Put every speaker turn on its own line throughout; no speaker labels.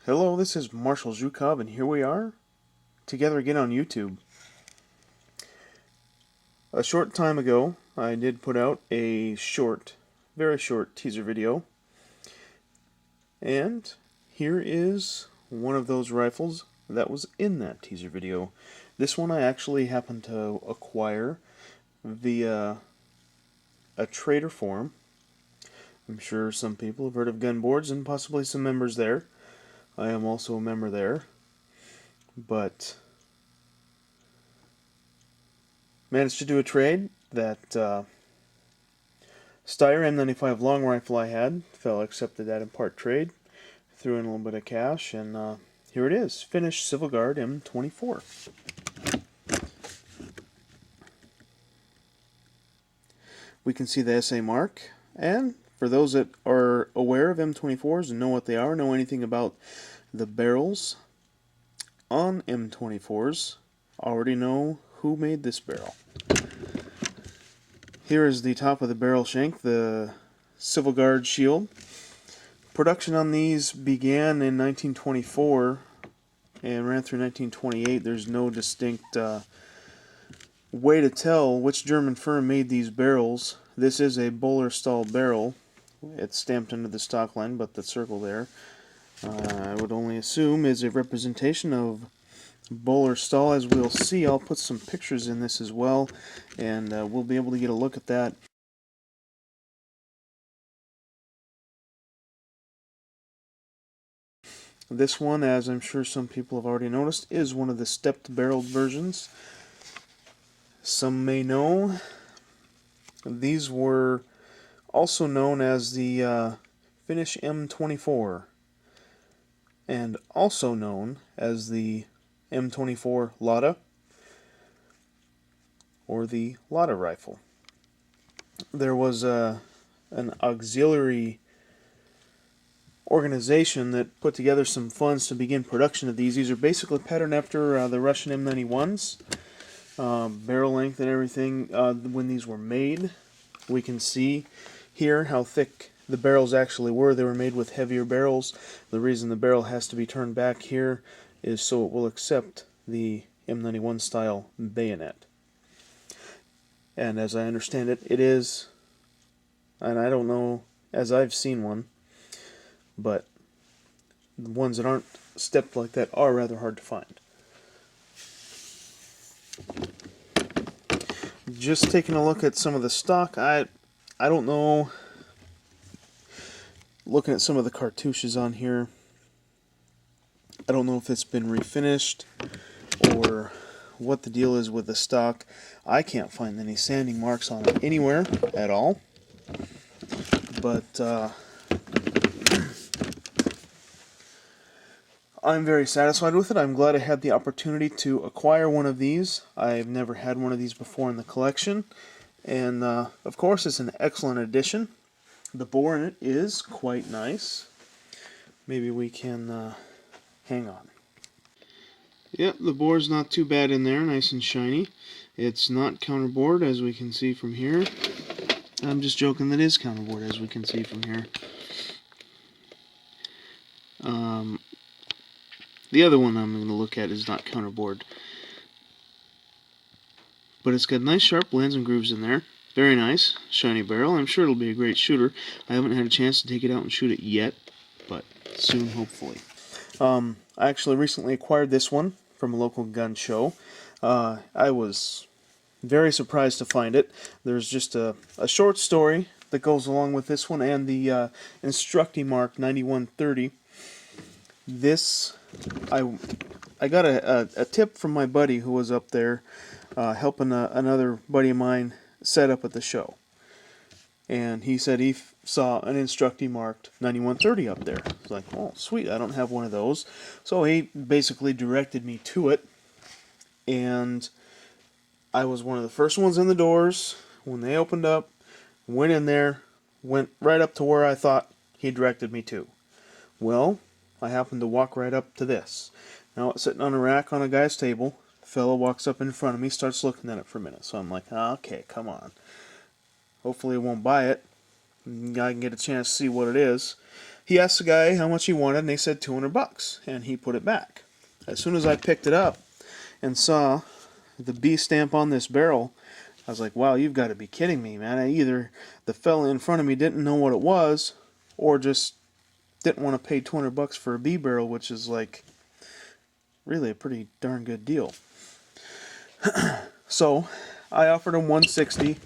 Hello, this is Marshall Zhukov, and here we are, together again on YouTube. A short time ago, I did put out a very short teaser video, and here is one of those rifles that was in that teaser video. This one I actually happened to acquire via a trader forum. I'm sure some people have heard of gun boards and possibly some members there. I am also a member there, but managed to do a trade. That Steyr M95 long rifle I had, fella accepted that in part trade, threw in a little bit of cash, and here it is, finished Civil Guard M24. We can see the SA mark, and for those that are aware of M24s and know what they are, know anything about the barrels on M24s, already know who made this barrel. Here is the top of the barrel shank, the Civil Guard shield. Production on these began in 1924 and ran through 1928. There's no distinct way to tell which German firm made these barrels. This is a Bohler-Stahl barrel. It's stamped under the stock line, but the circle there, I would only assume, is a representation of Bohler-Stahl. As we'll see, I'll put some pictures in this as well, and we'll be able to get a look at that. This one, as I'm sure some people have already noticed, is one of the stepped barreled versions. Some may know these were also known as the Finnish M24, and also known as the M24 Lada, or the Lada rifle. There was an auxiliary organization that put together some funds to begin production of these. These are basically patterned after the Russian M91s. Barrel length and everything when these were made. We can see here how thick the barrels actually were. They were made with heavier barrels. The reason the barrel has to be turned back here is so it will accept the M91 style bayonet. And as I understand it, it is, and I don't know as I've seen one, but the ones that aren't stepped like that are rather hard to find. Just taking a look at some of the stock, I don't know, looking at some of the cartouches on here, I don't know if it's been refinished or what the deal is with the stock. I can't find any sanding marks on it anywhere at all, but I'm very satisfied with it. I'm glad I had the opportunity to acquire one of these. I've never had one of these before in the collection, and of course it's an excellent addition. The bore in it is quite nice. Maybe we can hang on. Yep, the bore's not too bad in there, nice and shiny. It's not counterbored, as we can see from here. I'm just joking, that is counterboard, as we can see from here. The other one I'm going to look at is not counterboard. But it's got nice sharp blends and grooves in there. Very nice, shiny barrel. I'm sure it'll be a great shooter. I haven't had a chance to take it out and shoot it yet, but soon, hopefully. I actually recently acquired this one from a local gun show. I was very surprised to find it. There's just a short story that goes along with this one and the Instructie Mark 9130. This, I got a tip from my buddy who was up there helping another buddy of mine set up at the show. And he said he saw an Instructie marked 9130 up there. I was like, oh, sweet, I don't have one of those. So he basically directed me to it. And I was one of the first ones in the doors. When they opened up, went in there, went right up to where I thought he directed me to. Well, I happened to walk right up to this. Now it's sitting on a rack on a guy's table. The fellow walks up in front of me, starts looking at it for a minute. So I'm like, okay, come on. Hopefully he won't buy it. I can get a chance to see what it is. he asked the guy how much he wanted, and they said $200, and he put it back. As soon as I picked it up and saw the B stamp on this barrel, I was like, wow, you've got to be kidding me, man. Either the fella in front of me didn't know what it was, or just didn't want to pay $200 for a B barrel, which is like really a pretty darn good deal. So I offered them $160,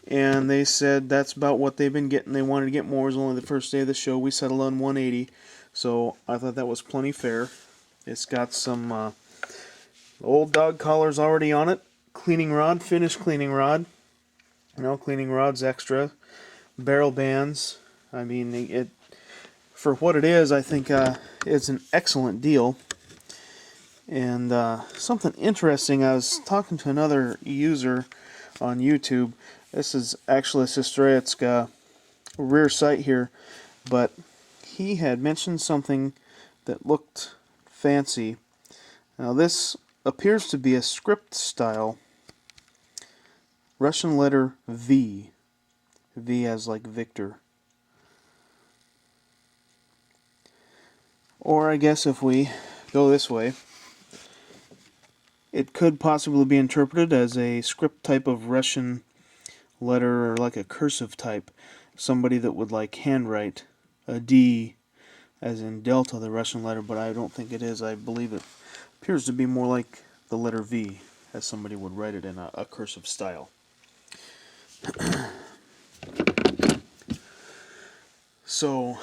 and they said that's about what they've been getting. They wanted to get more. It was only the first day of the show. We settled on $180, so I thought that was plenty fair. It's got some old dog collars already on it. Cleaning rod, finished cleaning rod. You know, cleaning rod's extra. Barrel bands. I mean, it for what it is, I think it's an excellent deal. And something interesting, I was talking to another user on YouTube. This is actually a Sestrejecka rear sight here, but he had mentioned something that looked fancy. Now this appears to be a script style Russian letter V. V as like Victor. Or I guess if we go this way, it could possibly be interpreted as a script type of Russian letter, or like a cursive type. Somebody that would like handwrite a D as in Delta, the Russian letter, but I don't think it is. I believe it appears to be more like the letter V, as somebody would write it in a cursive style. So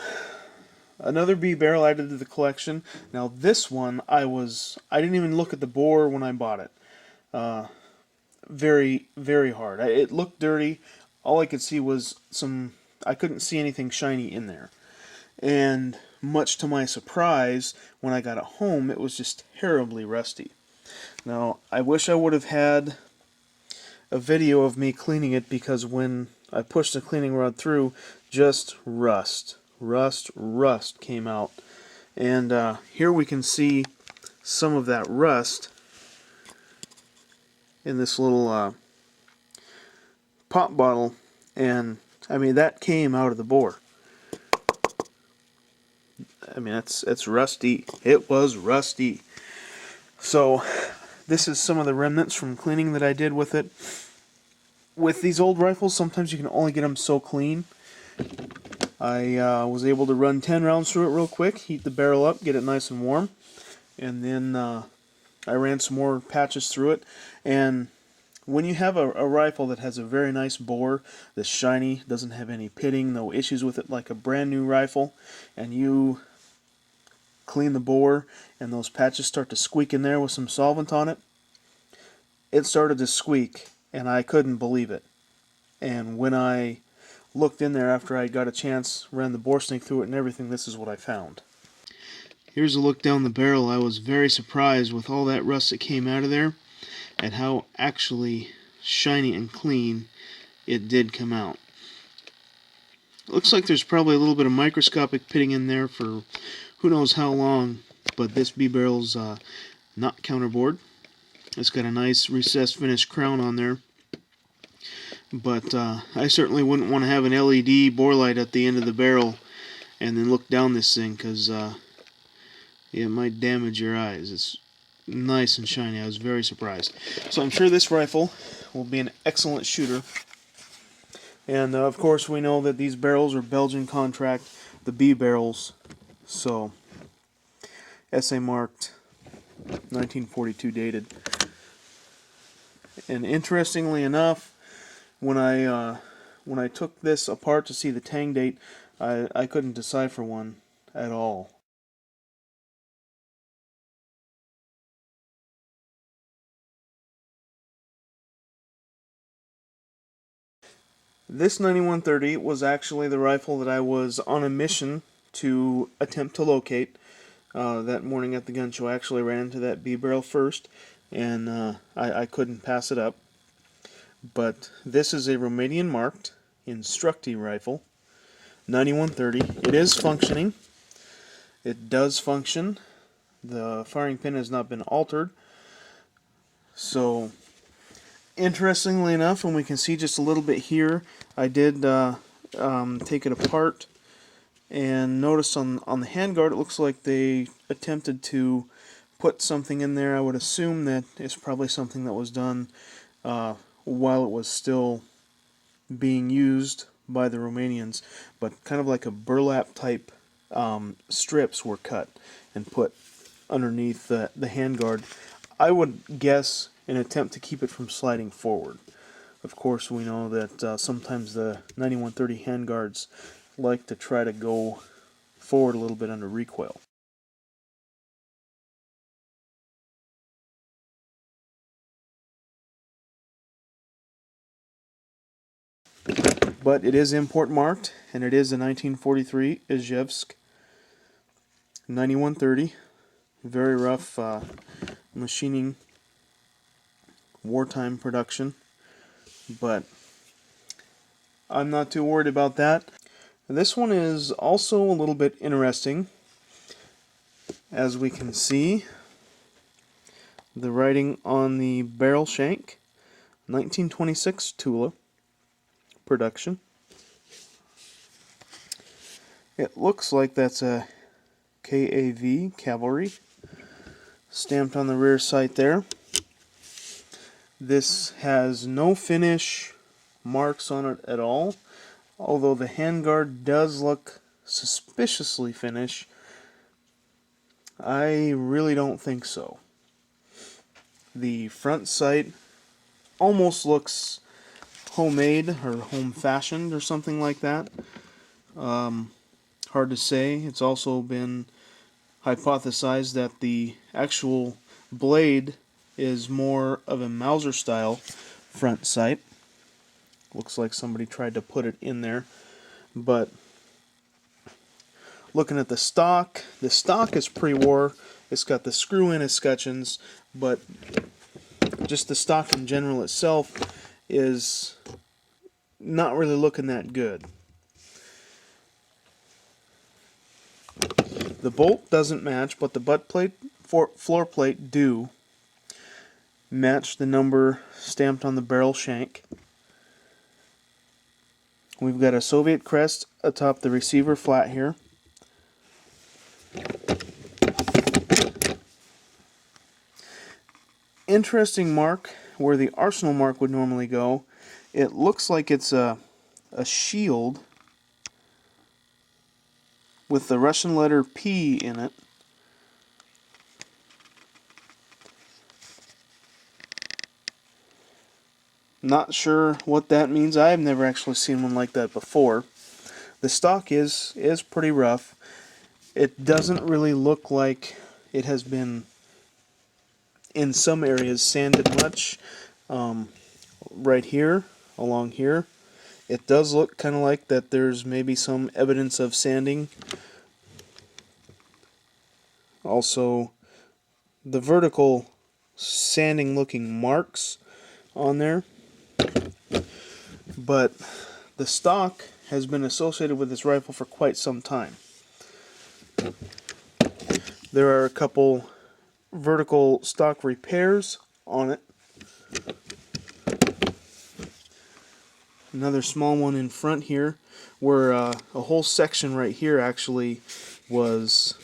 another B barrel added to the collection. Now this one, I didn't even look at the bore when I bought it. Very, very hard. It looked dirty. All I could see was I couldn't see anything shiny in there. And much to my surprise, when I got it home, it was just terribly rusty. Now, I wish I would have had a video of me cleaning it, because when I pushed the cleaning rod through, just rust came out. And here we can see some of that rust in this little pop bottle, and I mean that came out of the bore. I mean it's rusty. It was rusty. So this is some of the remnants from cleaning that I did with it. With these old rifles, sometimes you can only get them so clean. I was able to run 10 rounds through it real quick, heat the barrel up, get it nice and warm, and then I ran some more patches through it. And when you have a rifle that has a very nice bore, that's shiny, doesn't have any pitting, no issues with it, like a brand new rifle, and you clean the bore and those patches start to squeak in there with some solvent on it, it started to squeak, and I couldn't believe it. And when I looked in there after I got a chance, ran the bore snake through it and everything, this is what I found. Here's a look down the barrel. I was very surprised with all that rust that came out of there, at how actually shiny and clean it did come out. It looks like there's probably a little bit of microscopic pitting in there for who knows how long, but this B barrel's not counterbored. It's got a nice recessed finished crown on there, but I certainly wouldn't want to have an LED bore light at the end of the barrel and then look down this thing, because it might damage your eyes. It's nice and shiny. I was very surprised. So I'm sure this rifle will be an excellent shooter. And of course we know that these barrels are Belgian contract, the B barrels, so SA marked, 1942 dated. And interestingly enough, when I took this apart to see the tang date, I couldn't decipher one at all. This 9130 was actually the rifle that I was on a mission to attempt to locate. That morning at the gun show, I actually ran into that B barrel first, and I couldn't pass it up. But this is a Romanian marked Instructie rifle, 9130. It is functioning. It does function. The firing pin has not been altered. So, interestingly enough, and we can see just a little bit here, I did take it apart And notice on the handguard it looks like they attempted to put something in there. I would assume that it's probably something that was done while it was still being used by the Romanians, but kind of like a burlap type strips were cut and put underneath the handguard. I would guess an attempt to keep it from sliding forward. Of course, we know that sometimes the 9130 handguards like to try to go forward a little bit under recoil. But it is import marked, and it is a 1943 Izhevsk 9130. Very rough machining, wartime production, but I'm not too worried about that. This one is also a little bit interesting. As we can see, the writing on the barrel shank, 1926 Tula production. It looks like that's a KAV, cavalry, stamped on the rear sight there. This has no finish marks on it at all, although the handguard does look suspiciously finished. I really don't think so. The front sight almost looks homemade or home fashioned or something like that. Hard to say. It's also been hypothesized that the actual blade is more of a Mauser style front sight. Looks like somebody tried to put it in there, but looking at the stock is pre-war. It's got the screw-in escutcheons, but just the stock in general itself is not really looking that good. The bolt doesn't match, but the butt plate, floor plate do match the number stamped on the barrel shank. We've got a Soviet crest atop the receiver flat here. Interesting mark where the arsenal mark would normally go. It looks like it's a shield with the Russian letter P in it. Not sure what that means. I've never actually seen one like that before. The stock is pretty rough. It doesn't really look like it has been, in some areas, sanded much. Right here, along here, it does look kind of like that there's maybe some evidence of sanding. Also, the vertical sanding looking marks on there. But the stock has been associated with this rifle for quite some time. There are a couple vertical stock repairs on it. Another small one in front here, where a whole section right here actually was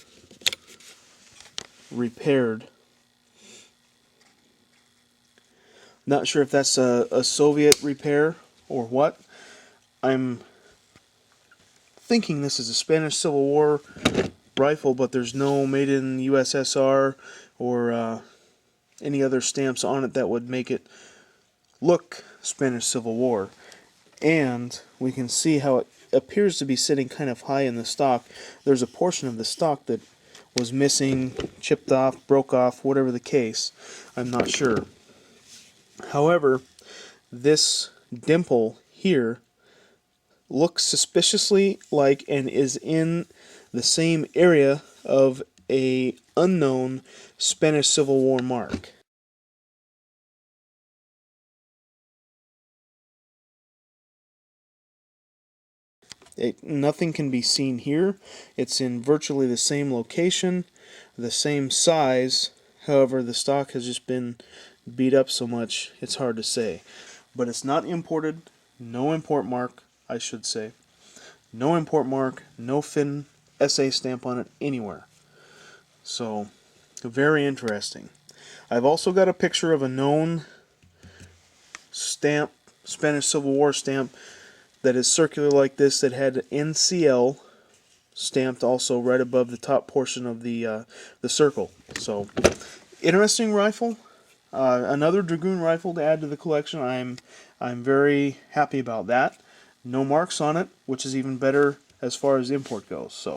repaired. Not sure if that's a Soviet repair or what. I'm thinking this is a Spanish Civil War rifle, but there's no made in USSR or any other stamps on it that would make it look Spanish Civil War. And we can see how it appears to be sitting kind of high in the stock. There's a portion of the stock that was missing, chipped off, broke off, whatever the case. I'm not sure. However, this dimple here looks suspiciously like and is in the same area of a unknown Spanish Civil War mark. Nothing can be seen here. It's in virtually the same location, the same size. However, the stock has just been beat up so much, it's hard to say. But it's not imported, no import mark, I should say. No import mark, no Finn SA stamp on it anywhere. So, very interesting. I've also got a picture of a known stamp, Spanish Civil War stamp, that is circular like this, that had NCL stamped also right above the top portion of the circle. So, interesting rifle. Another Dragoon rifle to add to the collection. I'm very happy about that. No marks on it, which is even better as far as import goes. So.